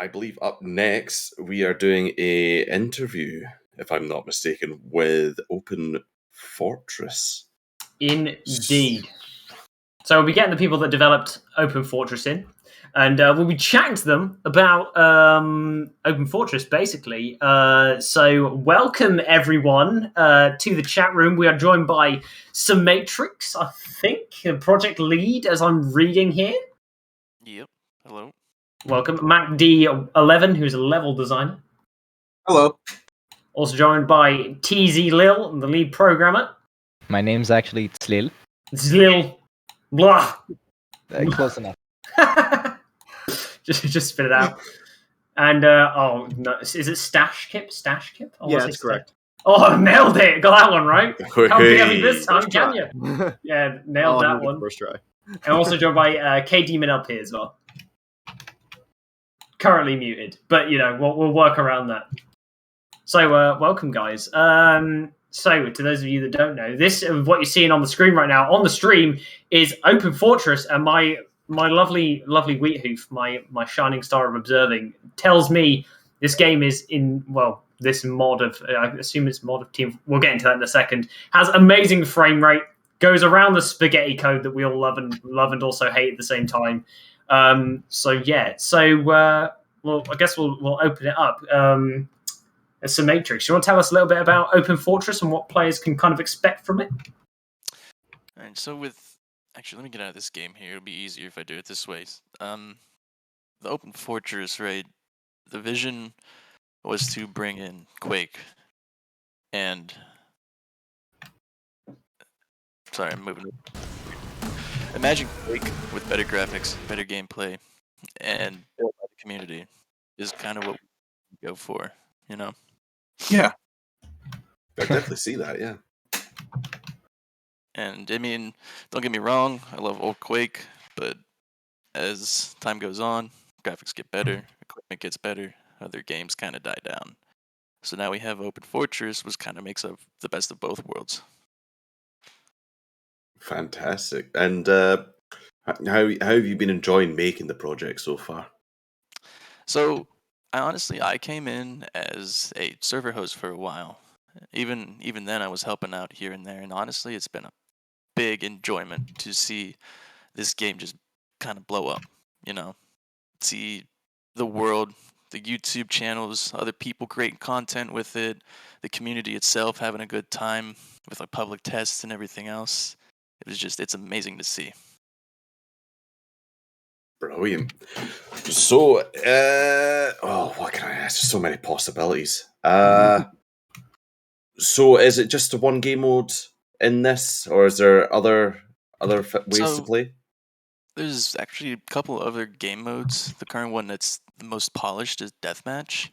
I believe up next we are doing a interview, if I'm not mistaken, with Open Fortress. Indeed. So we'll be getting the people that developed Open Fortress in, and we'll be chatting to them about Open Fortress, basically. So welcome, everyone, to the chat room. We are joined by Matrix, I think, the project lead, as I'm reading here. Yep. Hello. Welcome. Mac D11, who's a level designer. Hello. Also joined by TZ Lil, the lead programmer. My name's actually Tzlil. Zlil. Blah. Close enough. just spit it out. And no, is it Stash Kip? Yeah, that's correct. Oh, nailed it! Got that one right. How dare me this time, First can try. you? Yeah, nailed that one. First try. And also joined by K Demon LP as well. Currently muted, but we'll work around that. So welcome, guys. So to those of you that don't know, this what you're seeing on the screen right now on the stream is Open Fortress, and my lovely wheat hoof, my shining star of observing, tells me this game is this mod of I assume it's mod of Team. We'll get into that in a second. Has amazing frame rate, goes around the spaghetti code that we all love and also hate at the same time. Well, I guess we'll open it up. Matrix, you want to tell us a little bit about Open Fortress and what players can kind of expect from it? All right. So actually, let me get out of this game here. It'll be easier if I do it this way. The Open Fortress, right? The vision was to bring in Quake, and sorry, I'm moving. Imagine Quake with better graphics, better gameplay, and built by the community is kind of what we go for, Yeah. I definitely see that, yeah. And I mean, don't get me wrong, I love old Quake, but as time goes on, graphics get better, equipment gets better, other games kind of die down. So now we have Open Fortress, which kind of makes up the best of both worlds. Fantastic. And how have you been enjoying making the project so far? So I came in as a server host for a while. Even then, I was helping out here and there, and honestly, it's been a big enjoyment to see this game just kind of blow up. See the world, the YouTube channels, other people creating content with it, the community itself having a good time with public tests and everything else. It's amazing to see. Brilliant. So, what can I ask? So many possibilities. So is it just a one game mode in this, or is there other ways to play? There's actually a couple other game modes. The current one that's the most polished is Deathmatch,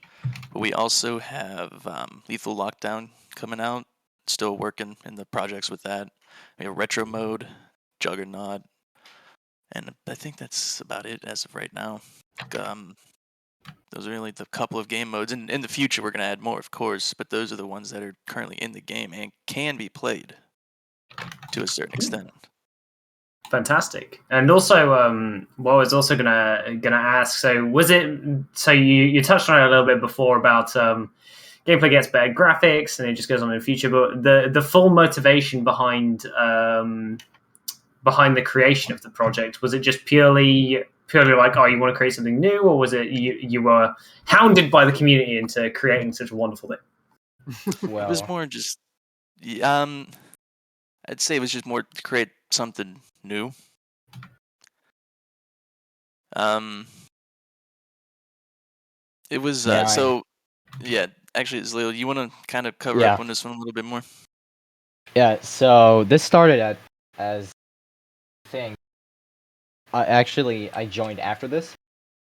but we also have Lethal Lockdown coming out. Still working in the projects with that. We have Retro Mode, Juggernaut, and I think that's about it as of right now. Those are really the couple of game modes. And in the future, we're going to add more, of course, but those are the ones that are currently in the game and can be played to a certain extent. Fantastic. And also, what I was also gonna ask, so was it, so you touched on it a little bit before about gameplay gets better graphics and it just goes on in the future, but the full motivation behind the creation of the project, was it just purely like, oh, you want to create something new, or was it you were hounded by the community into creating such a wonderful thing? Well, it was more just I'd say it was just more to create something new. It was actually, Zlil, you want to kind of cover up on this one a little bit more? Yeah, so this started as a thing. I joined after this,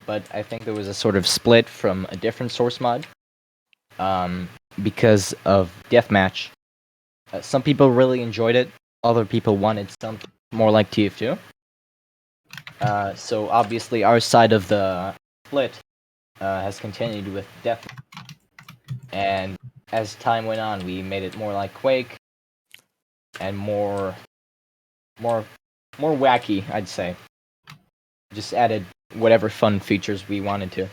but I think there was a sort of split from a different source mod because of Deathmatch. Some people really enjoyed it. Other people wanted something more like TF2. So obviously our side of the split has continued with Deathmatch. And as time went on, we made it more like Quake and more wacky, I'd say. Just added whatever fun features we wanted to.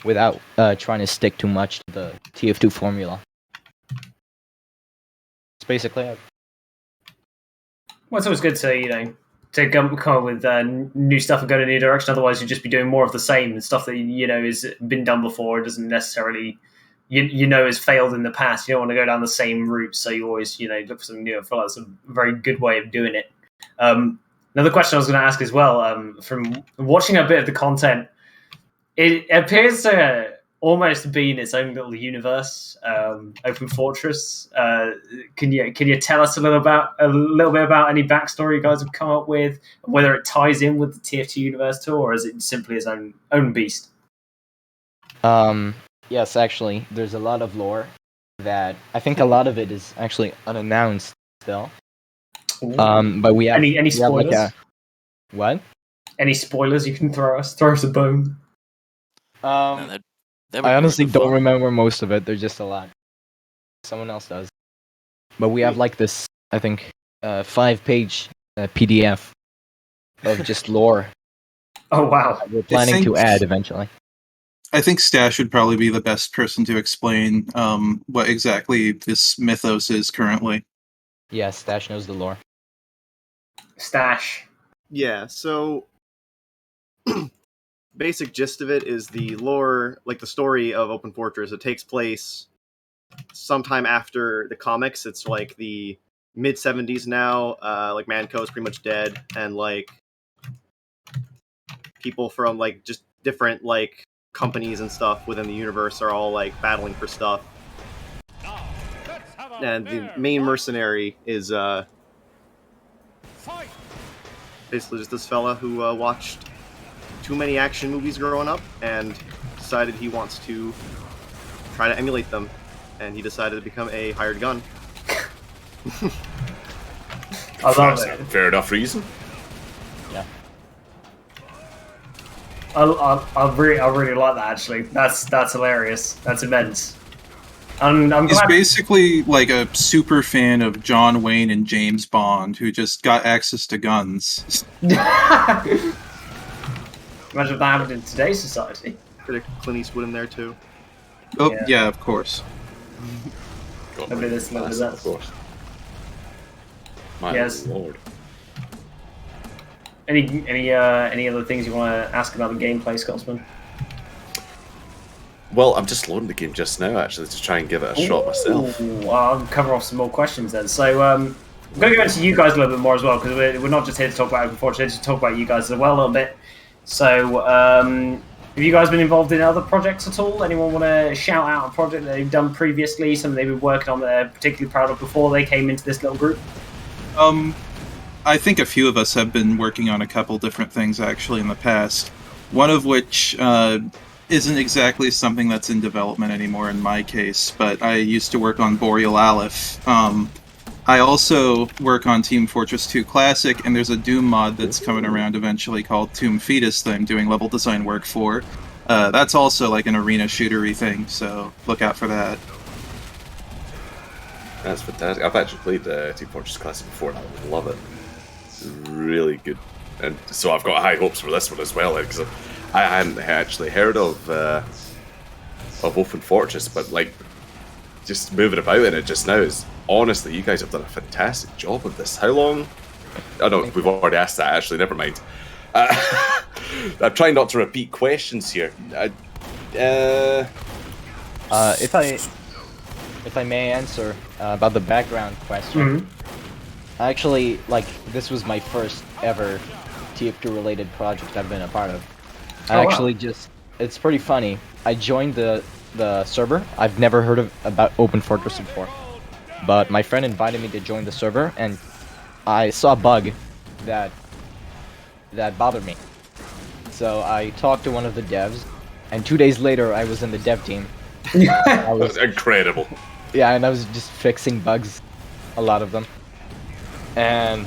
without trying to stick too much to the TF2 formula. It's basically it. Well, it's always good to to come up with new stuff and go in a new direction. Otherwise, you'd just be doing more of the same and stuff that is been done before. It doesn't necessarily has failed in the past. You don't want to go down the same route, so you always look for something new. I feel like that's a very good way of doing it. Another question I was going to ask as well, from watching a bit of the content, it appears to almost be in its own little universe, Open Fortress. Can you tell us a little bit about any backstory you guys have come up with, whether it ties in with the TF2 universe too, or is it simply its own beast? Yes, actually, there's a lot of lore that I think a lot of it is actually unannounced still. But we have any spoilers? What? Any spoilers you can throw us? Throw us a bone. I honestly don't remember most of it. There's just a lot. Someone else does. But we have like this, I think, 5-page PDF of just lore. Oh wow! We're planning to add eventually. I think Stash would probably be the best person to explain what exactly this mythos is currently. Yeah, Stash knows the lore. Stash. Yeah, so basic gist of it is the lore, like the story of Open Fortress. It takes place sometime after the comics. It's like the mid-70s now. Like Manco is pretty much dead, and like people from like just different like companies and stuff within the universe are all like battling for stuff. And the main mercenary is basically just this fella who watched too many action movies growing up and decided he wants to try to emulate them, and he decided to become a hired gun. I love it. Fair enough reason. Yeah. I really like that, actually. That's hilarious. That's immense. I'm He's glad. basically like a super fan of John Wayne and James Bond who just got access to guns. Imagine if that happened in today's society. Bit of Clint Eastwood in there too. Oh, Yeah. yeah, of course. God, Maybe this my is of that. course. My Yes. lord. Any other things you want to ask about the gameplay, Scotsman? Well, I'm just loading the game just now, actually, to try and give it a shot myself. Ooh, I'll cover off some more questions then. So, I'm going to go into you guys a little bit more as well, because we're not just here to talk about Open Fortress, we're here to talk about you guys as well a little bit. So, have you guys been involved in other projects at all? Anyone want to shout out a project that they've done previously, something they've been working on that they're particularly proud of before they came into this little group? I think a few of us have been working on a couple different things actually in the past. One of which isn't exactly something that's in development anymore in my case, but I used to work on Boreal Aleph. I also work on Team Fortress 2 Classic, and there's a Doom mod that's coming around eventually called Tomb Fetus that I'm doing level design work for. That's also like an arena shootery thing, so look out for that. That's fantastic. I've actually played Team Fortress Classic before, and I love it. It's really good. And so I've got high hopes for this one as well, because I hadn't actually heard of Open Fortress, but like just moving about in it just now is honestly, you guys have done a fantastic job of this. How long? Oh no, we've already asked that. Actually, never mind. I'm trying not to repeat questions here. If I may answer about the background question. Mm-hmm. Actually, like, this was my first ever TF2 related project I've been a part of. It's pretty funny. I joined the server. I've never heard about Open Fortress before. But my friend invited me to join the server, and I saw a bug that bothered me. So I talked to one of the devs, and 2 days later I was in the dev team. That's incredible. Yeah, and I was just fixing bugs, a lot of them. And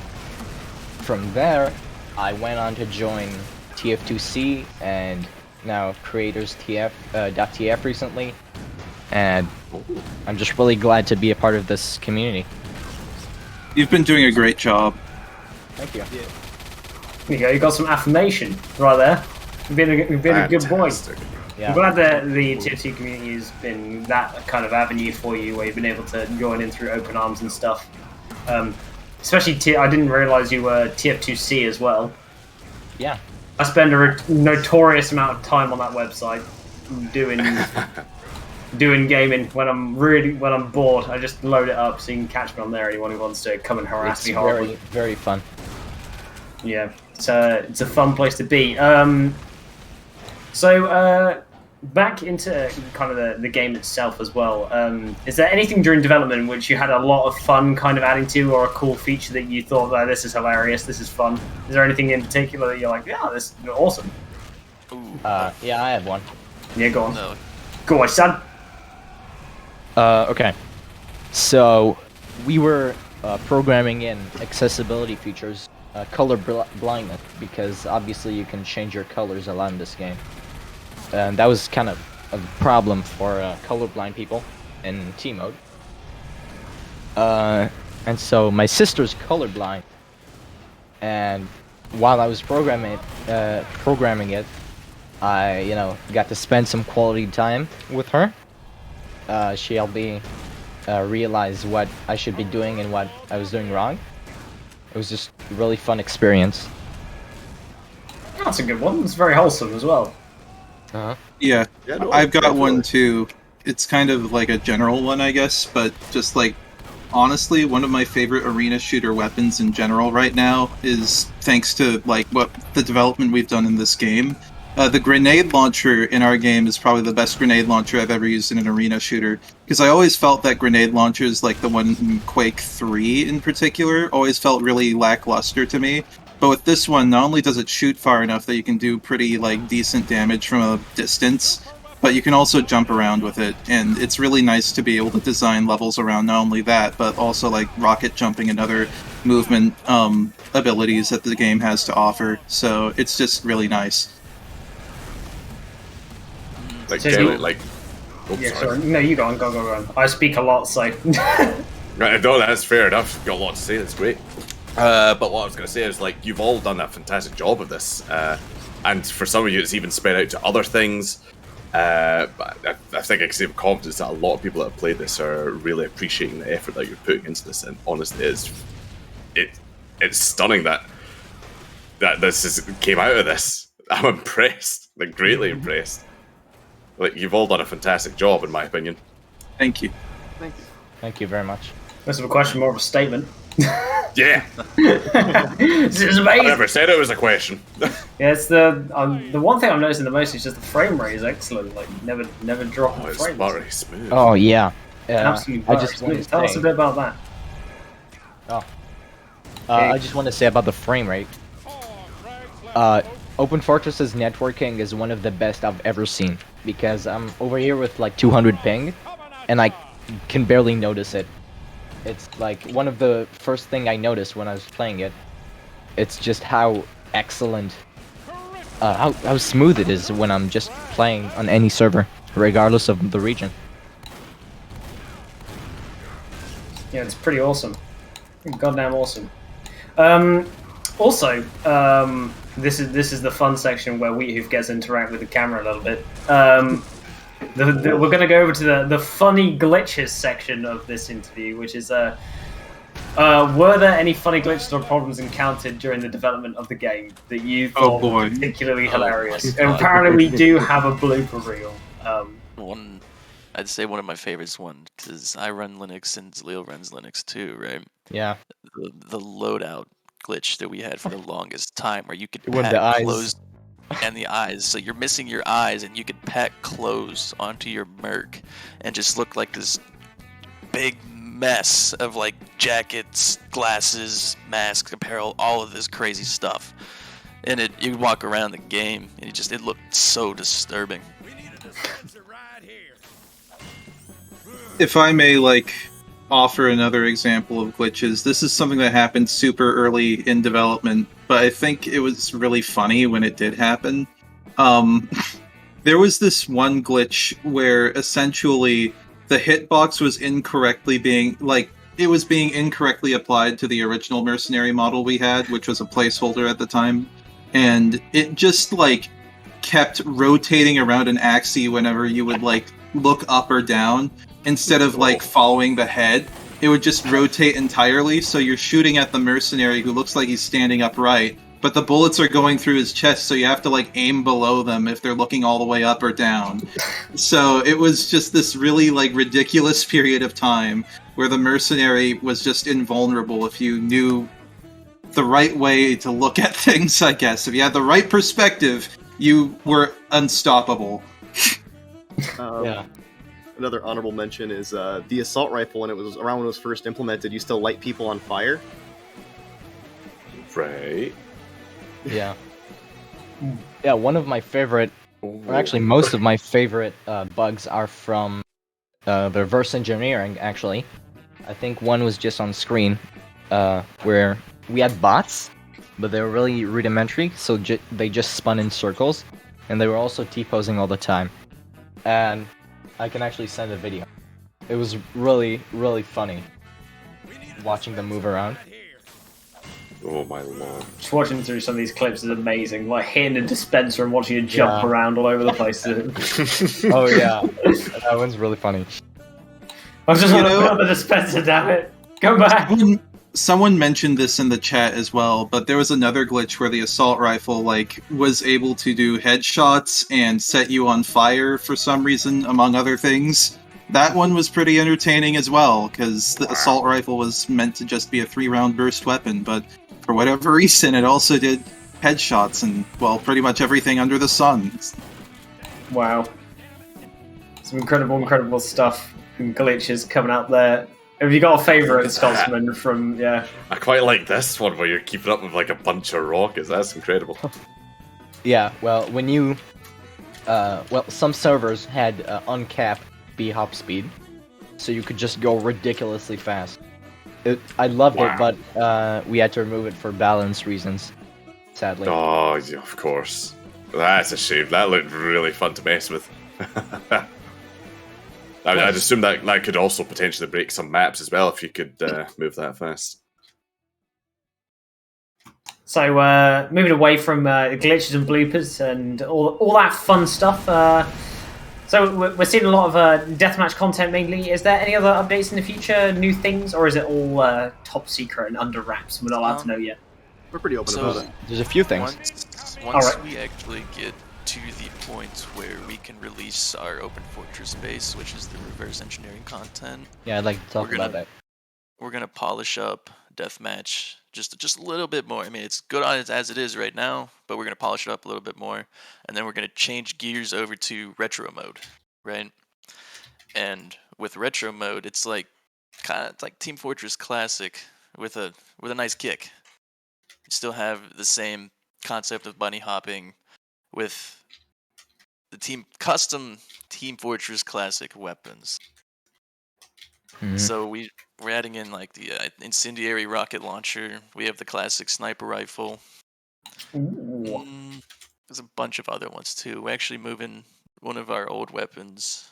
from there, I went on to join TF2C and now Creators .tf recently. And I'm just really glad to be a part of this community. You've been doing a great job. Thank you. There you go, you got some affirmation right there. You've been a good boy. Fantastic. I'm glad that the TFC community has been that kind of avenue for you, where you've been able to join in through open arms and stuff. Especially, I didn't realize you were TF2C as well. Yeah. I spend a notorious amount of time on that website doing gaming when I'm bored. I just load it up so you can catch me on there. Anyone who wants to come and harass me horribly. Very, very fun. Yeah, it's a fun place to be. So back into kind of the game itself as well. Is there anything during development which you had a lot of fun kind of adding to, or a cool feature that you thought, oh, this is hilarious, this is fun? Is there anything in particular that you're like, yeah, this is awesome? Yeah, I have one. Yeah, go on. No. Go on, son. Okay. So we were programming in accessibility features, color blindness, because obviously you can change your colors a lot in this game. And that was kind of a problem for colorblind people in T mode. And so my sister's colorblind, and while I was programming it, I got to spend some quality time with her. She helped me realize what I should be doing and what I was doing wrong. It was just a really fun experience. That's a good one. It's very wholesome as well. Yeah, no, I've got definitely. one too. It's kind of like a general one, I guess, but just like, honestly, one of my favorite arena shooter weapons in general right now is, thanks to like what the development we've done in this game. The grenade launcher in our game is probably the best grenade launcher I've ever used in an arena shooter, because I always felt that grenade launchers, like the one in Quake 3 in particular, always felt really lackluster to me. But with this one, not only does it shoot far enough that you can do pretty like decent damage from a distance, but you can also jump around with it, and it's really nice to be able to design levels around not only that, but also like rocket jumping and other movement abilities that the game has to offer. So it's just really nice. Like, So generally, you- like... Oh, Yeah, sorry. sorry. No, you go on. I speak a lot, so... Right, no, that's fair enough. You've got a lot to say, that's great. But what I was going to say is, like, you've all done a fantastic job of this. And for some of you, it's even spread out to other things. But I think I can say with confidence that a lot of people that have played this are really appreciating the effort that you're putting into this. And honestly, it's stunning that this came out of this. I'm impressed, like, greatly impressed. Like, you've all done a fantastic job, in my opinion. Thank you. Thank you very much. Less of a question, more of a statement. Yeah, This is I amazing. never said it was a question. Yeah, it's the one thing I'm noticing the most is just the frame rate is excellent. Like never drop Oh, the it's frame. buttery smooth. Oh yeah. Absolutely. I just want smooth. to Tell us a say. bit about that. I just want to say about the frame rate. Open Fortress's networking is one of the best I've ever seen, because I'm over here with like 200 ping, and I can barely notice it. It's like one of the first thing I noticed when I was playing it. It's just how excellent, how smooth it is when I'm just playing on any server, regardless of the region. Yeah, it's pretty awesome. Goddamn awesome. Also, this is the fun section where Wheathoof gets to interact with the camera a little bit. We're going to go over to the funny glitches section of this interview, which is were there any funny glitches or problems encountered during the development of the game that you thought were particularly hilarious? my And God. apparently, we do have a blooper reel. I'd say one of my favorites one, because I run Linux and Zalil runs Linux too, right? Yeah. The loadout glitch that we had for the longest time, where you could When pack the eyes- closed and the eyes, so you're missing your eyes, and you could pack clothes onto your Merc and just look like this big mess of like jackets, glasses, masks, apparel, all of this crazy stuff. And you walk around the game, and it looked so disturbing. If I may, like, offer another example of glitches, this is something that happened super early in development, but I think it was really funny when it did happen. There was this one glitch where essentially the hitbox was incorrectly being applied to the original mercenary model we had, which was a placeholder at the time, and it just like kept rotating around an axis whenever you would like look up or down instead of like following the head. It would just rotate entirely, so you're shooting at the mercenary who looks like he's standing upright, but the bullets are going through his chest, so you have to like aim below them if they're looking all the way up or down. So it was just this really like ridiculous period of time where the mercenary was just invulnerable if you knew the right way to look at things, I guess. If you had the right perspective, you were unstoppable. Yeah. Another honorable mention is the assault rifle. When it was around when it was first implemented, used to light people on fire. Right. Yeah. Yeah, one of my favorite, or actually most of my favorite bugs are from the reverse engineering, actually. I think one was just on screen, where we had bots, but they were really rudimentary, so they just spun in circles, and they were also T-posing all the time. And I can actually send a video. It was really, really funny watching them move around. Oh my lord. Just watching through some of these clips is amazing. Like hitting a dispenser and watching it jump around all over the place. Oh yeah, that one's really funny. I was just want to put on the dispenser, damn it. Go back. Someone mentioned this in the chat as well, but there was another glitch where the assault rifle like was able to do headshots and set you on fire for some reason, among other things. That one was pretty entertaining as well, because the assault rifle was meant to just be a 3-round burst weapon, but for whatever reason it also did headshots and, well, pretty much everything under the sun. Wow. Some incredible stuff and glitches coming out there. Have you got a favourite Scotsman from, yeah? I quite like this one where you're keeping up with like a bunch of rockets. That's incredible. Yeah, well, when you... some servers had uncapped B-hop speed, so you could just go ridiculously fast. I loved it, but we had to remove it for balance reasons, sadly. Oh, yeah, of course. That's a shame. That looked really fun to mess with. I'd assume that could also potentially break some maps as well if you could move that fast. So, moving away from glitches and bloopers and all that fun stuff. So we're seeing a lot of deathmatch content mainly. Is there any other updates in the future, new things, or is it all top secret and under wraps? We're not allowed to know yet. We're pretty open about it. There's a few things. Once we actually get to the point where we can release our open fortress base, which is the reverse engineering content. Yeah, I'd like to talk about that. We're gonna polish up deathmatch just a little bit more. I mean, it's good on it as it is right now, but we're gonna polish it up a little bit more, and then we're gonna change gears over to retro mode, right? And with retro mode, it's like Team Fortress Classic with a nice kick. You still have the same concept of bunny hopping with the custom Team Fortress Classic weapons. Mm-hmm. So we're adding in like the incendiary rocket launcher. We have the classic sniper rifle. There's a bunch of other ones too. We're actually moving one of our old weapons.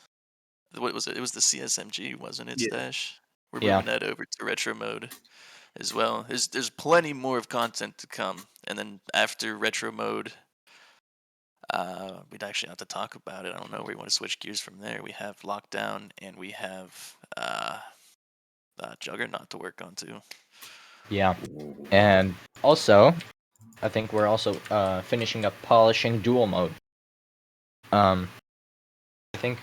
What was it? It was the CSMG, wasn't it, Stash? We're moving that over to retro mode as well. There's plenty more of content to come, and then after retro mode, we'd actually have to talk about it. I don't know where you want to switch gears from there. We have Lockdown, and we have Juggernaut to work on too. Yeah, and also, I think we're also finishing up polishing dual mode. I think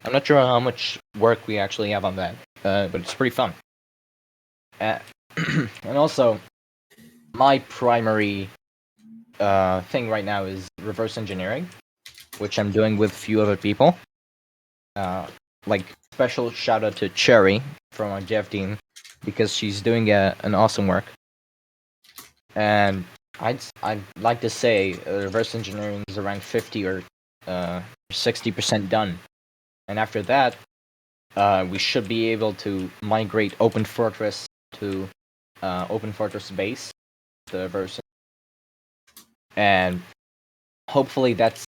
I'm not sure how much work we actually have on that, but it's pretty fun. And also, my primary thing right now is reverse engineering, which I'm doing with a few other people. Like, special shout out to Cherry from our dev team, because she's doing an awesome work. And I'd like to say reverse engineering is around 50 or 60% done. And after that, we should be able to migrate Open Fortress to Open Fortress base, the version. And hopefully that's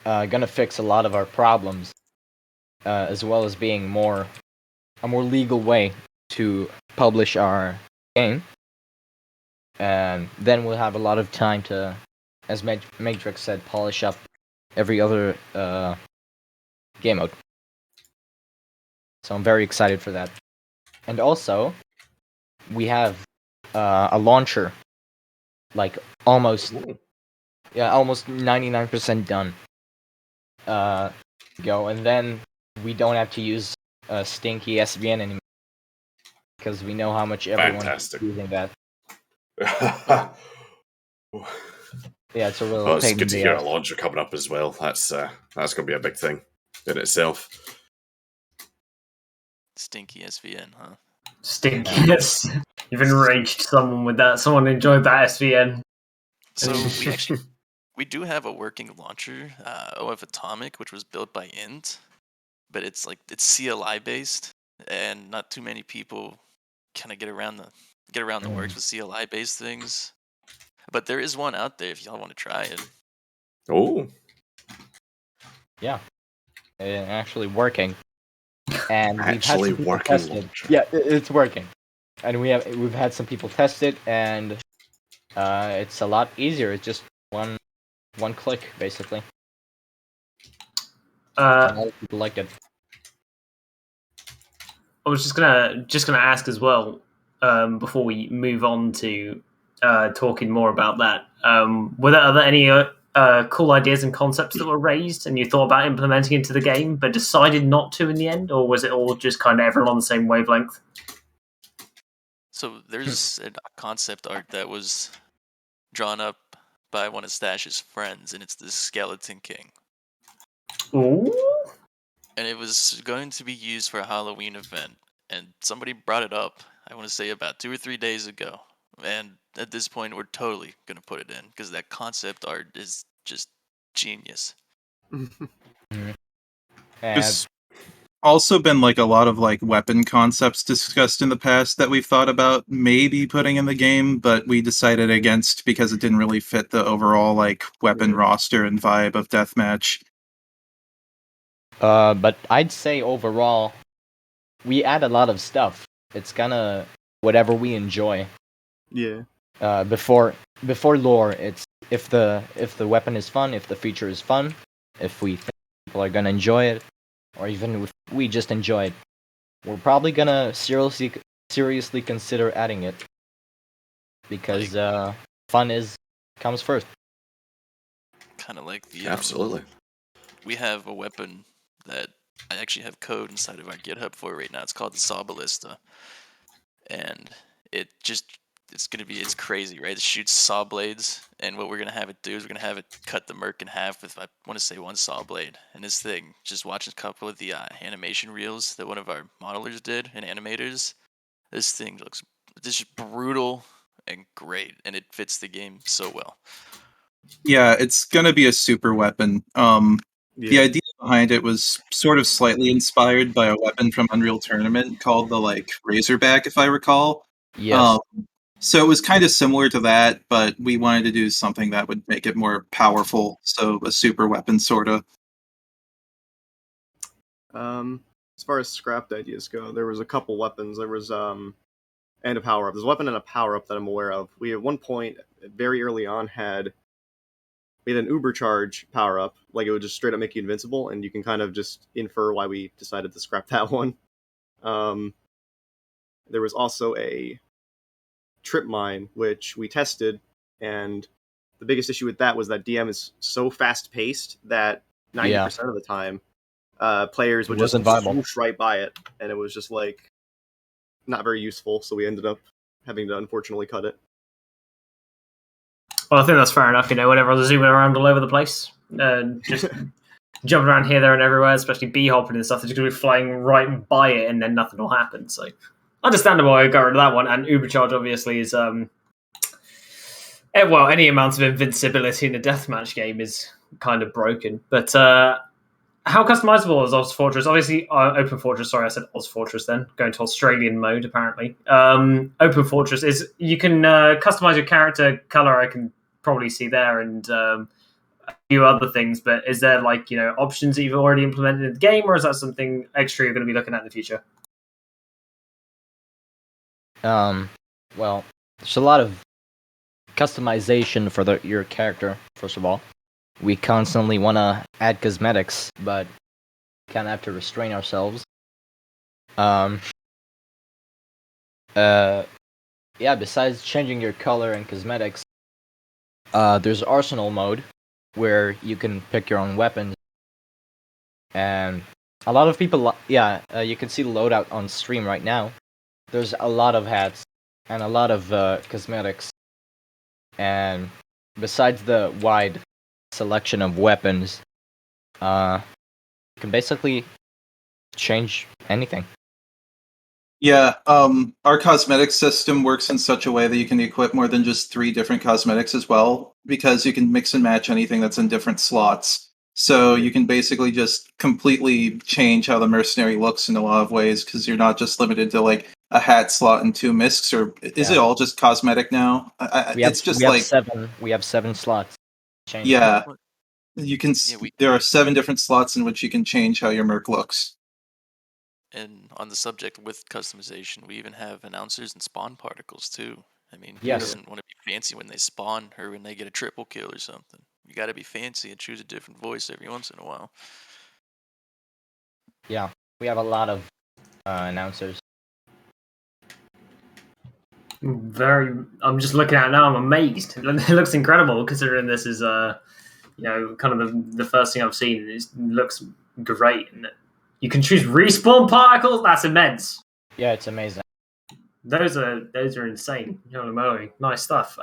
gonna fix a lot of our problems, as well as being a more legal way to publish our game. And then we'll have a lot of time to, as Matrix said, polish up every other game mode. So I'm very excited for that. And also, we have a launcher, like almost 99% done. Go, and then we don't have to use stinky SVN anymore because we know how much everyone's Fantastic. using that. Oh, Yeah, it's a real it's pain good in to the hear ass. a launcher coming up as well. That's going to be a big thing in itself. Stinky SVN, huh? Stinkiness. You've enraged someone with that. Someone enjoyed that SVN. So we do have a working launcher, OF Atomic, which was built by Int, but it's CLI based, and not too many people kind of get around the works with CLI based things. But there is one out there if y'all want to try it. Oh, Yeah, actually working, and we've had actually some people working test it. launcher. Yeah, it's working, and we've had some people test it, and it's a lot easier. It's just one click basically. A lot of people liked it. I was just gonna ask as well, before we move on to talking more about that. Are there any cool ideas and concepts that were raised and you thought about implementing into the game but decided not to in the end, or was it all just kind of everyone on the same wavelength? So there's a concept art that was drawn up by one of Stash's friends, and it's the Skeleton King. Ooh. And it was going to be used for a Halloween event, and somebody brought it up, I want to say about 2 or 3 days ago. And at this point, we're totally going to put it in, because that concept art is just genius. There's also been like a lot of like weapon concepts discussed in the past that we've thought about maybe putting in the game, but we decided against because it didn't really fit the overall like weapon roster and vibe of deathmatch. But I'd say overall, we add a lot of stuff. It's kind of whatever we enjoy. Yeah. Before lore, it's if the weapon is fun, if the feature is fun, if we think people are gonna enjoy it, or even if we just enjoy it, we're probably gonna seriously consider adding it because fun comes first. Kind of like the Absolutely. we have a weapon that I actually have code inside of our GitHub for right now. It's called the Saw Ballista, and it's crazy, right? It shoots saw blades, and what we're gonna have it do is we're gonna have it cut the merc in half with, I want to say, one saw blade. And this thing, just watching a couple of the animation reels that one of our modelers did and animators, this thing looks just brutal and great, and it fits the game so well. Yeah, it's gonna be a super weapon. The idea behind it was sort of slightly inspired by a weapon from Unreal Tournament called the like Razorback, if I recall. Yes. So it was kind of similar to that, but we wanted to do something that would make it more powerful. So a super weapon, sort of. As far as scrapped ideas go, there was a couple weapons. There was and a power up. There's a weapon and a power up that I'm aware of. We at one point, very early on, we had an Uber charge power up. Like it would just straight up make you invincible, and you can kind of just infer why we decided to scrap that one. There was also a trip mine, which we tested, and the biggest issue with that was that DM is so fast paced that 90% of the time, players would just swoosh right by it, and it was just like not very useful. So we ended up having to unfortunately cut it. Well, I think that's fair enough. Whenever I was zooming around all over the place, just jumping around here, there, and everywhere, especially bee hopping and stuff, they're just going to be flying right by it, and then nothing will happen. So, understandable. I got rid of that one. And Ubercharge obviously is any amount of invincibility in a deathmatch game is kind of broken. But how customizable is Oz Fortress? Obviously, Open Fortress. Sorry, I said Oz Fortress. Then going to Australian mode. Apparently, Open Fortress is you can customize your character color. I can probably see there, and a few other things. But is there options that you've already implemented in the game, or is that something extra you're going to be looking at in the future? Well, there's a lot of customization for your character. First of all, we constantly want to add cosmetics, but kind of have to restrain ourselves. Yeah, besides changing your color and cosmetics, there's Arsenal mode, where you can pick your own weapons. And a lot of people, you can see the loadout on stream right now. There's a lot of hats and a lot of cosmetics. And besides the wide selection of weapons, you can basically change anything. Yeah, our cosmetic system works in such a way that you can equip more than just 3 different cosmetics as well, because you can mix and match anything that's in different slots. So you can basically just completely change how the mercenary looks in a lot of ways, because you're not just limited to like a hat slot and 2 miscs, or is it all just cosmetic now? It's just like 7. We have 7 slots. Change. yeah, you can. Yeah, There are 7 different slots in which you can change how your merc looks. And on the subject with customization, we even have announcers and spawn particles too. I mean, who Yes. doesn't want to be fancy when they spawn or when they get a triple kill or something? You got to be fancy and choose a different voice every once in a while. Yeah, we have a lot of announcers. I'm just looking at it now. I'm amazed. It looks incredible considering this is kind of the first thing I've seen. It looks great, and you can choose respawn particles. That's immense. Yeah, it's amazing. Those are insane. Holy moly, nice stuff.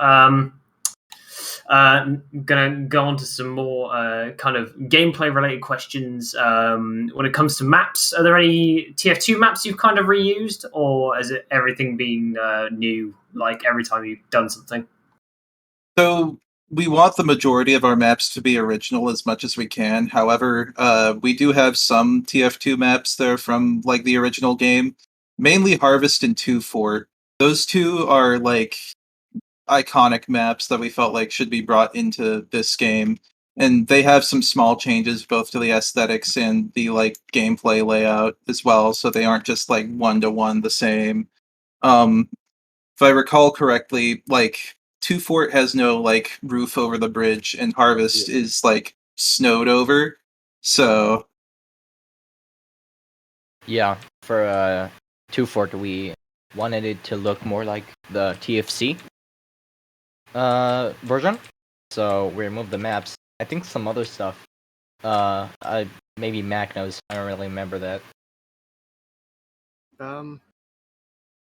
Gonna go on to some more kind of gameplay related questions. When it comes to maps, are there any TF2 maps you've kind of reused, or has it everything been new? Like every time you've done something? So we want the majority of our maps to be original as much as we can. However, we do have some TF2 maps that are from like the original game, mainly Harvest and 2 Fort. Those two are like iconic maps that we felt like should be brought into this game. And they have some small changes both to the aesthetics and the like gameplay layout as well, so they aren't just like 1-to-1 the same. If I recall correctly, like 2 Fort has no like roof over the bridge, and Harvest is like snowed over. So yeah, for 2 Fort we wanted it to look more like the TFC version, so we removed the maps. I think some other stuff. Maybe Mac knows. I don't really remember that.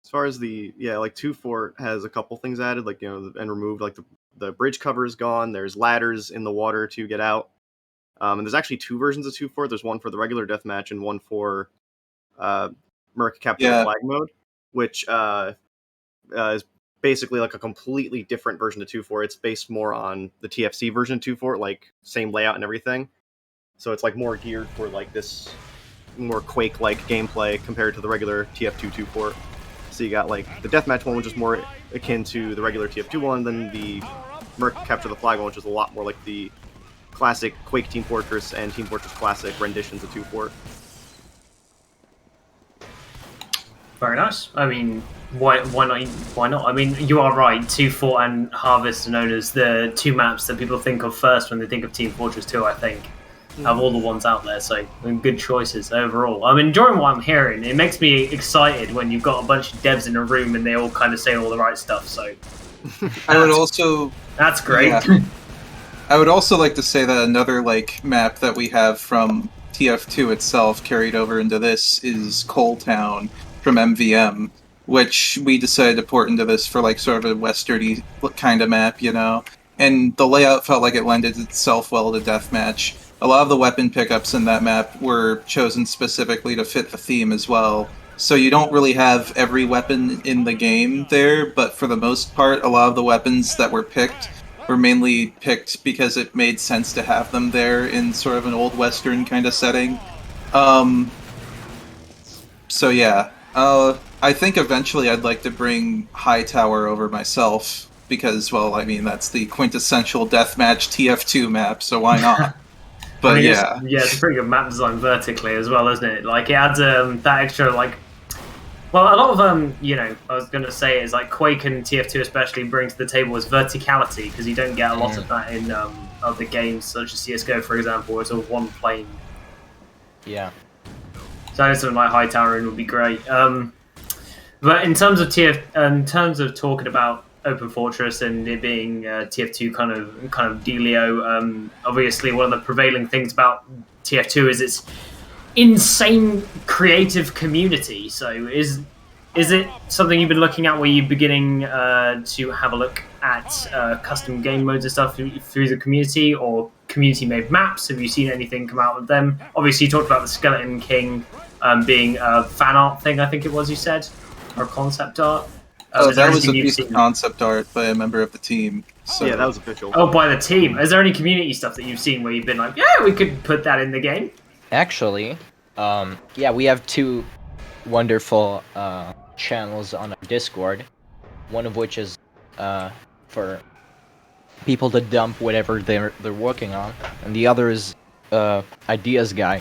As far as like 2 Fort has a couple things added, like and removed. Like the bridge cover is gone. There's ladders in the water to get out. And there's actually 2 versions of 2 Fort. There's one for the regular deathmatch and one for Merc Capture the Flag mode, which is basically like a completely different version of 2 Fort. It's based more on the TFC version of 2 Fort, like same layout and everything. So it's like more geared for like this more Quake-like gameplay compared to the regular TF2 2 Fort. So you got like the deathmatch one, which is more akin to the regular TF2 one, than the Merc Capture the Flag one, which is a lot more like the classic Quake Team Fortress and Team Fortress Classic renditions of 2 Fort. Very nice. I mean, why not? Why not? I mean, you are right. 2 Fort and Harvest are known as the 2 maps that people think of first when they think of Team Fortress 2, I think. Of all the ones out there, so good choices overall. I'm enjoying what I'm hearing. It makes me excited when you've got a bunch of devs in a room and they all kind of say all the right stuff. So I would also that's great. Yeah. I would also like to say that another like map that we have from TF2 itself carried over into this is Coal Town from MVM, which we decided to port into this for like sort of a westerny kind of map, and the layout felt like it lended itself well to deathmatch. A lot of the weapon pickups in that map were chosen specifically to fit the theme as well. So you don't really have every weapon in the game there, but for the most part, a lot of the weapons that were picked were mainly picked because it made sense to have them there in sort of an old western kind of setting. So yeah, I think eventually I'd like to bring Hightower over myself, because, well, I mean, that's the quintessential deathmatch TF2 map, so why not? But I mean, it's a pretty good map design vertically as well, isn't it? Like it adds that extra like Well, a lot of I was going to say is like Quake and TF2 especially bring to the table is verticality because you don't get a lot of that in other games such as CS:GO, for example, where it's all one plane. Yeah. So something like high towering would be great. But in terms of in terms of talking about Open Fortress and it being TF2 kind of dealio, obviously one of the prevailing things about TF2 is its insane creative community. So is it something you've been looking at where you're beginning to have a look at custom game modes and stuff through the community or community made maps? Have you seen anything come out of them? Obviously you talked about the Skeleton King being a fan art thing, I think it was you said, or concept art. That was a piece of concept art by a member of the team. So. Yeah, that was official. Oh, by the team. Is there any community stuff that you've seen where you've been like, yeah, we could put that in the game? Actually, yeah, we have two wonderful channels on our Discord. One of which is for people to dump whatever they're working on, and the other is Ideas Guy,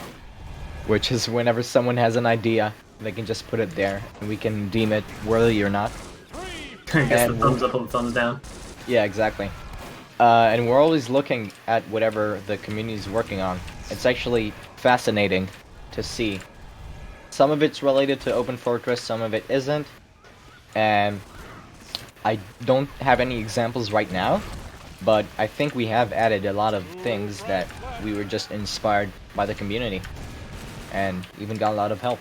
which is whenever someone has an idea, they can just put it there, and we can deem it worthy or not. I guess the thumbs up or the thumbs down. Yeah, exactly. And we're always looking at whatever the community is working on. It's actually fascinating to see. Some of it's related to Open Fortress, some of it isn't. And I don't have any examples right now, but I think we have added a lot of things that we were just inspired by the community. And even got a lot of help.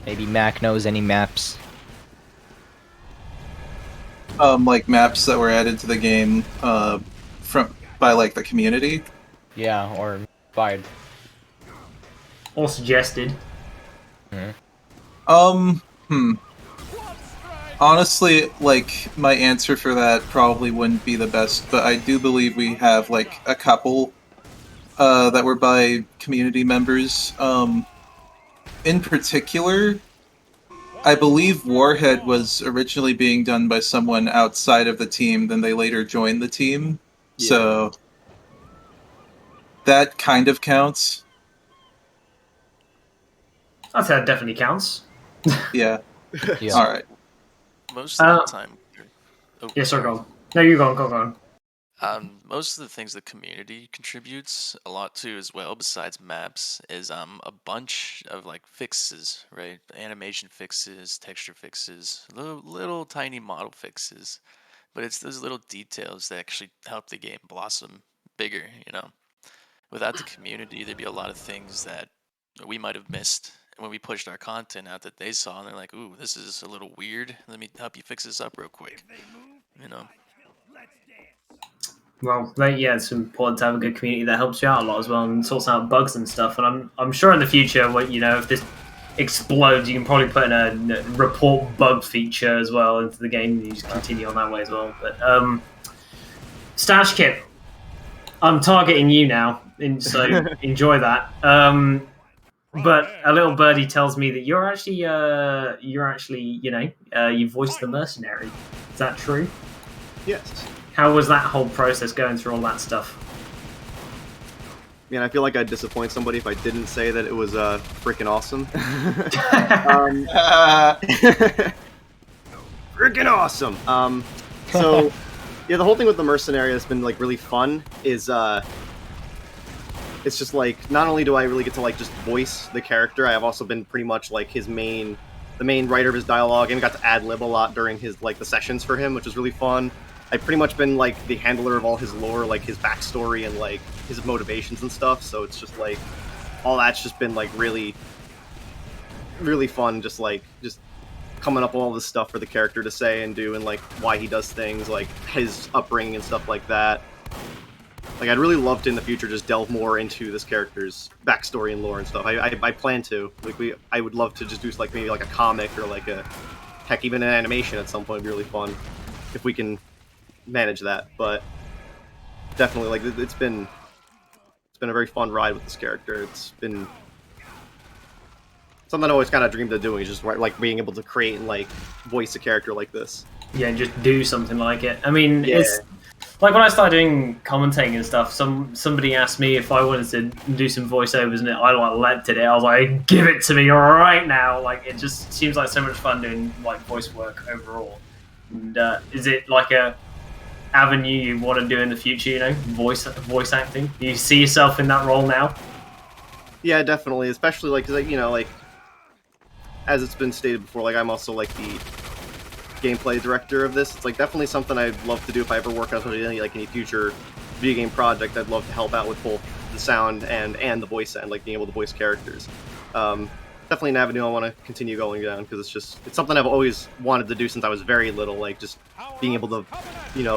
Maybe Mac knows any maps. Like maps that were added to the game by like the community. Yeah, or inspired. Or suggested. Honestly, like my answer for that probably wouldn't be the best, but I do believe we have like a couple that were by community members. In particular, I believe Warhead was originally being done by someone outside of the team, then they later joined the team. Yeah. So that kind of counts. I'd say that definitely counts. Yeah. Yeah. Alright. Most of the time... Yes, sir, go on. No, you go on. Most of the things the community contributes a lot to as well, besides maps, is a bunch of like fixes, right? Animation fixes, texture fixes, little tiny model fixes. But it's those little details that actually help the game blossom bigger, you know? Without the community, there'd be a lot of things that we might have missed. And when we pushed our content out that they saw, and they're like, ooh, this is a little weird. Let me help you fix this up real quick. You know? Well, yeah, it's important to have a good community that helps you out a lot as well and sorts out bugs and stuff. And I'm sure in the future, if this explodes, you can probably put in a report bug feature as well into the game. And you just continue on that way as well. But Stash Kip, I'm targeting you now, so enjoy that. But a little birdie tells me that you're actually you voiced the mercenary. Is that true? Yes. How was that whole process going through all that stuff? Man, I feel like I'd disappoint somebody if I didn't say that it was freaking awesome. Freaking awesome. So yeah, the whole thing with the mercenary that's been like really fun is it's just like not only do I really get to like just voice the character, I have also been pretty much like the main writer of his dialogue, and got to ad lib a lot during his like the sessions for him, which was really fun. I've pretty much been like the handler of all his lore, like his backstory and like his motivations and stuff. So it's just like all that's just been like really, really fun. Just coming up with all this stuff for the character to say and do, and like why he does things, like his upbringing and stuff like that. Like I'd really love to in the future just delve more into this character's backstory and lore and stuff. I plan to. I would love to just do like maybe like a comic or like heck even an animation at some point. Would be really fun if we can manage that. But definitely like it's been a very fun ride with this character. It's been something I always kind of dreamed of doing, is just like being able to create and like voice a character like this. Yeah, and just do something like it. I mean, Yeah. Like when I started doing commentating and stuff, somebody asked me if I wanted to do some voiceovers, and I like leapt at it. I was like, "Give it to me right now!" Like it just seems like so much fun doing like voice work overall. And is it like a avenue you want to do in the future? You know, voice acting. Do you see yourself in that role now? Yeah, definitely. Especially like, 'cause, like, you know, like as it's been stated before, like I'm also like the gameplay director of this. It's like definitely something I'd love to do if I ever work on any future video game project. I'd love to help out with both the sound and the voice end, like being able to voice characters. Definitely an avenue I want to continue going down because it's something I've always wanted to do since I was very little. Like just being able to,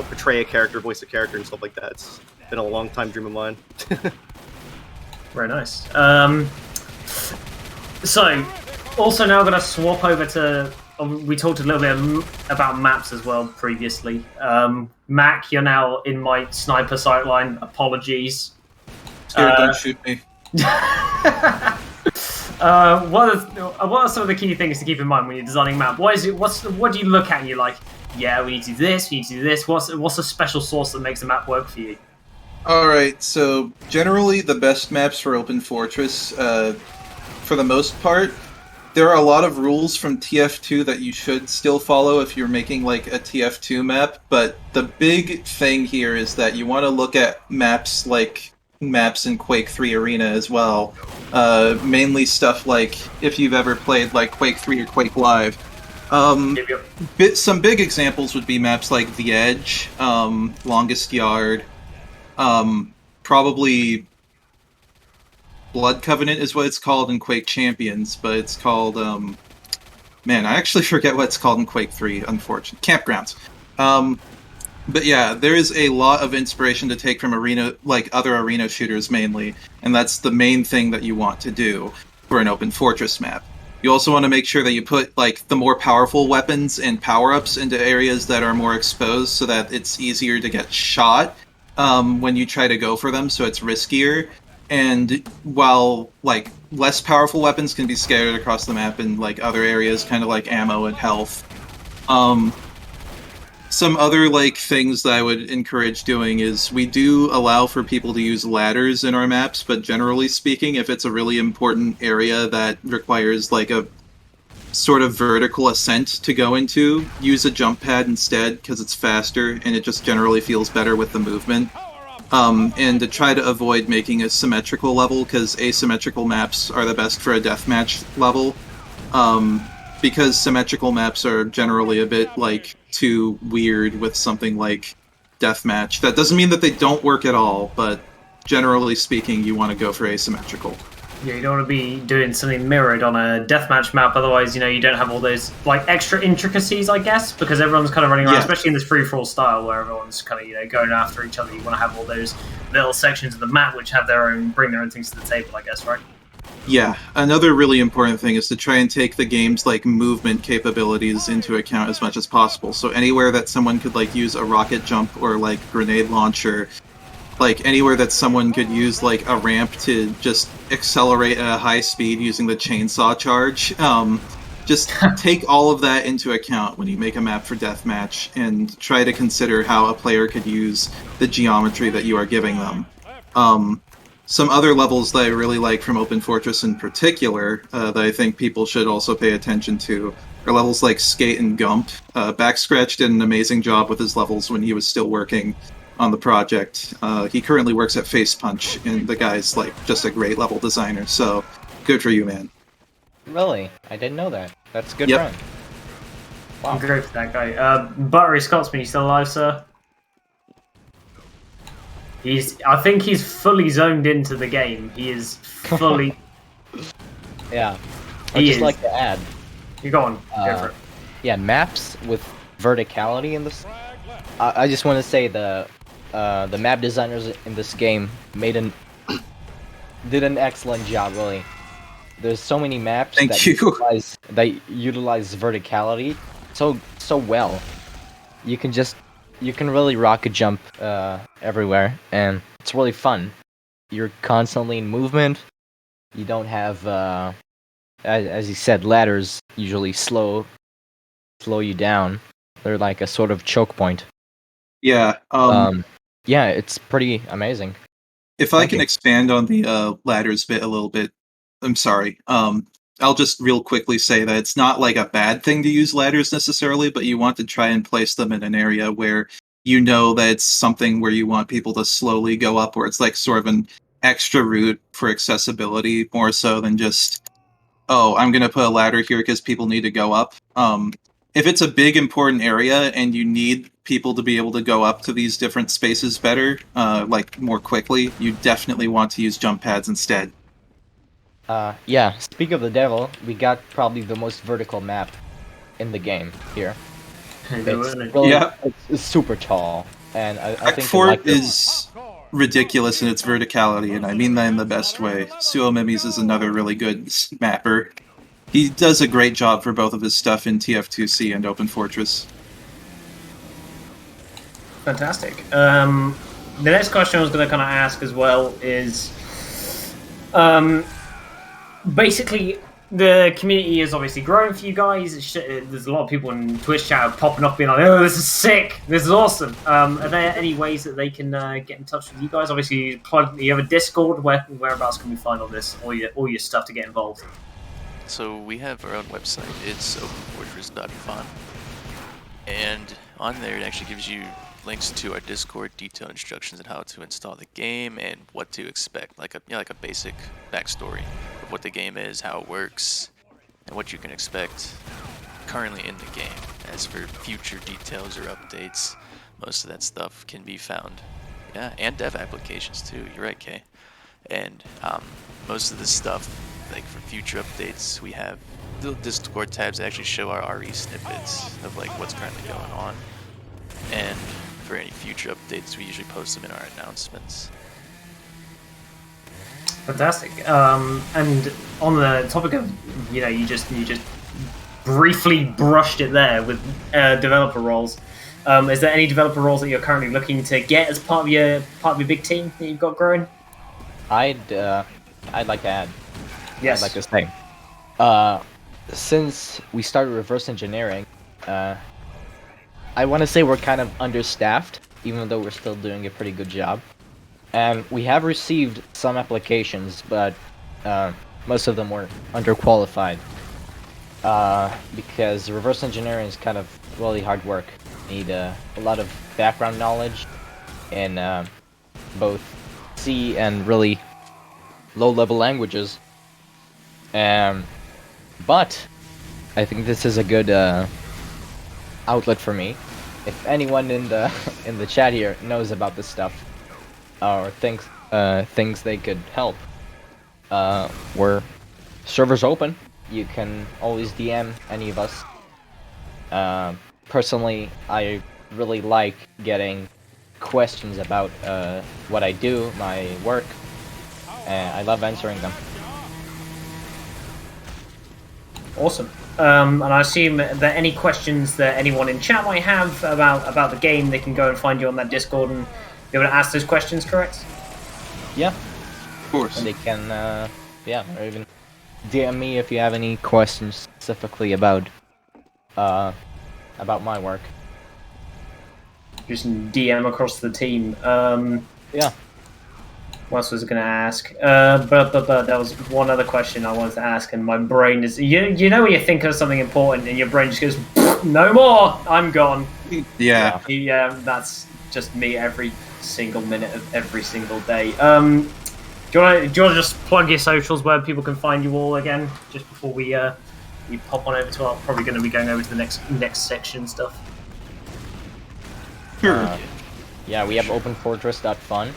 portray a character, voice a character, and stuff like that. It's been a long time dream of mine. Very nice. So, also now I'm going to swap over to. We talked a little bit about maps as well previously. Mac, you're now in my sniper sight line. Apologies. Don't shoot me. What are some of the key things to keep in mind when you're designing a map? What do you look at and you're like, yeah, we need to do this, we need to do this. What's the special sauce that makes the map work for you? Alright, so generally the best maps for Open Fortress, for the most part, there are a lot of rules from TF2 that you should still follow if you're making like a TF2 map, but the big thing here is that you want to look at maps like maps in Quake 3 Arena as well. Mainly stuff like if you've ever played like Quake 3 or Quake Live. Some big examples would be maps like The Edge, Longest Yard, probably Blood Covenant is what it's called in Quake Champions, but it's called, man, I actually forget what it's called in Quake 3, unfortunately. Campgrounds. But yeah, there is a lot of inspiration to take from arena, like other arena shooters mainly, and that's the main thing that you want to do for an Open Fortress map. You also want to make sure that you put like the more powerful weapons and power-ups into areas that are more exposed so that it's easier to get shot when you try to go for them, so it's riskier. And while like less powerful weapons can be scattered across the map in like other areas, kind of like ammo and health. Some other like things that I would encourage doing is we do allow for people to use ladders in our maps, but generally speaking, if it's a really important area that requires like a sort of vertical ascent to go into, use a jump pad instead because it's faster and it just generally feels better with the movement. And to try to avoid making a symmetrical level, because asymmetrical maps are the best for a deathmatch level. Because symmetrical maps are generally a bit, like, too weird with something like deathmatch. That doesn't mean that they don't work at all, but generally speaking, you want to go for asymmetrical. Yeah, you don't want to be doing something mirrored on a deathmatch map, otherwise, you don't have all those, like, extra intricacies, I guess, because everyone's kind of running around, especially in this free-for-all style, where everyone's kind of, going after each other. You want to have all those little sections of the map which have bring their own things to the table, I guess, right? Yeah, another really important thing is to try and take the game's, like, movement capabilities into account as much as possible. So anywhere that someone could, like, use a rocket jump or, like, grenade launcher, like, anywhere that someone could use, like, a ramp to just accelerate at a high speed using the chainsaw charge, just take all of that into account when you make a map for deathmatch and try to consider how a player could use the geometry that you are giving them. Some other levels that I really like from Open Fortress in particular, that I think people should also pay attention to, are levels like Skate and Gump. Backscratch did an amazing job with his levels when he was still working on the project. He currently works at Face Punch, and the guy's like just a great level designer, so good for you, man. Really? I didn't know that. That's a good Yep. run. Wow. Great for that guy. Buttery Scotsman, you still alive, sir? I think he's fully zoned into the game. He is fully... Yeah. I'd just like to add. You go on. Go for it. Yeah, maps with verticality in this. I just want to say the map designers in this game did an excellent job. Really, there's so many maps that utilize verticality so well. You can really rocket jump everywhere, and it's really fun. You're constantly in movement. You don't have, as you said, ladders usually slow you down. They're like a sort of choke point. Yeah. Yeah, it's pretty amazing. If I Thank can you. expand on the ladders bit a little bit, I'm sorry. I'll just real quickly say that it's not like a bad thing to use ladders necessarily, but you want to try and place them in an area where you know that it's something where you want people to slowly go up, where it's like sort of an extra route for accessibility more so than just, oh, I'm going to put a ladder here because people need to go up. If it's a big important area and you need people to be able to go up to these different spaces better, like more quickly, you definitely want to use jump pads instead. Yeah, speak of the devil, we got probably the most vertical map in the game here. It's really, Yeah. it's super tall, and I Act think 4 like is ridiculous in its verticality, and I mean that in the best way. Suomimis is another really good mapper. He does a great job for both of his stuff in TF2C and Open Fortress. Fantastic. The next question I was going to kind of ask as well is, basically, the community is obviously growing for you guys. There's a lot of people in Twitch chat popping up being like, "Oh, this is sick! This is awesome!" Are there any ways that they can get in touch with you guys? Obviously, you have a Discord. Whereabouts can we find all this, all your stuff to get involved? So we have our own website. It's openfortress.fun, and on there it actually gives you links to our Discord, detailed instructions on how to install the game and what to expect, like a basic backstory of what the game is, how it works, and what you can expect currently in the game. As for future details or updates, most of that stuff can be found. Yeah, and dev applications too. You're right, Kay. And most of the stuff, like for future updates, we have little Discord tabs that actually show our RE snippets of like what's currently going on. And for any future updates, we usually post them in our announcements. Fantastic. And on the topic of, you just briefly brushed it there with developer roles. Is there any developer roles that you're currently looking to get as part of your big team that you've got growing? I'd like to add. Yes. I'd like to say, since we started reverse engineering, I want to say we're kind of understaffed, even though we're still doing a pretty good job. And we have received some applications, but most of them were underqualified. Because reverse engineering is kind of really hard work. You need a lot of background knowledge in both C and really low-level languages. But I think this is a good outlet for me. If anyone in the chat here knows about this stuff or thinks they could help, we're servers open. You can always DM any of us. Personally, I really like getting questions about what I do, my work. I love answering them. Awesome. And I assume that any questions that anyone in chat might have about the game, they can go and find you on that Discord and be able to ask those questions, correct? Yeah. Of course. And they can, or even DM me if you have any questions specifically about my work. Just DM across the team. Yeah. What else was I going to ask? But there was one other question I wanted to ask, and my brain is... You know when you think of something important and your brain just goes, no more, I'm gone. Yeah. Yeah, that's just me every single minute of every single day. Do you want to just plug your socials where people can find you all again, just before we pop on over to our... Probably going to be going over to the next section and stuff. Sure. Yeah, we have openfortress.fun.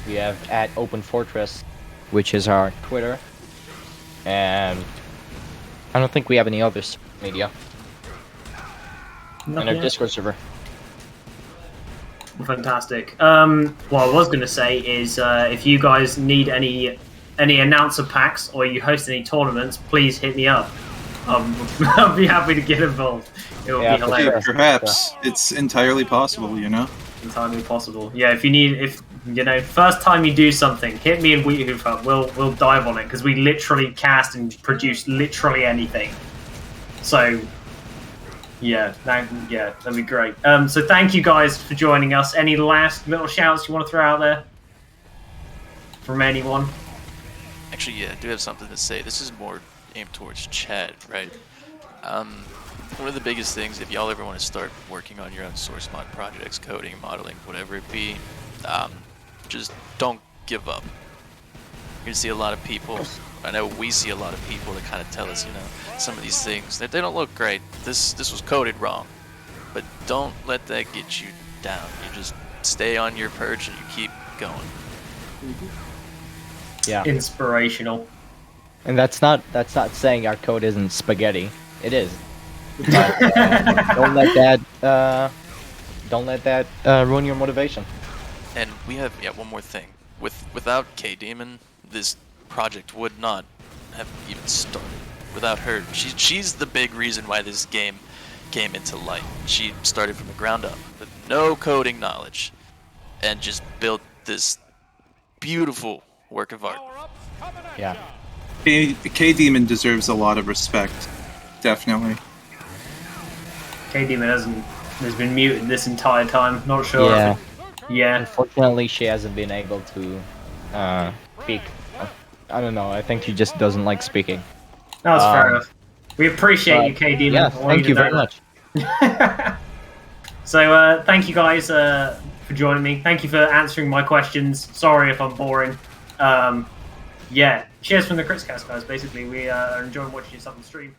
We have @openfortress, which is our Twitter, and I don't think we have any other media. And our Discord server. Fantastic. What I was going to say is, if you guys need any announcer packs or you host any tournaments, please hit me up. I'll be happy to get involved. It will be hilarious. Perhaps it's entirely possible, you know. Entirely possible. Yeah, if first time you do something, hit me and Wheathoof. We'll dive on it because we literally cast and produce literally anything. So Yeah, that'd be great. So thank you guys for joining us. Any last little shouts you want to throw out there from anyone? Actually, yeah, I do have something to say. This is more aimed towards Chad, right? One of the biggest things, if y'all ever want to start working on your own source mod projects, coding, modeling, whatever it be, just don't give up. You're gonna see a lot of people. I know we see a lot of people that kind of tell us, some of these things they don't look great. This was coded wrong, but don't let that get you down. You just stay on your perch and you keep going. Yeah. Inspirational. And that's not saying our code isn't spaghetti. It is. But, don't let that ruin your motivation. And we have one more thing. Without K Demon, this project would not have even started. Without her, she's the big reason why this game came into light. She started from the ground up with no coding knowledge, and just built this beautiful work of art. Yeah. K-Demon deserves a lot of respect. Definitely. K-Demon has been muted this entire time. Not sure. Yeah. Yeah. Unfortunately, she hasn't been able to speak. I don't know. I think she just doesn't like speaking. That was fair enough. We appreciate you, K-Demon. Yeah, thank you very much. So, thank you guys for joining me. Thank you for answering my questions. Sorry if I'm boring. Yeah, cheers from the KritzKast, guys. Basically, we are enjoying watching you on the stream.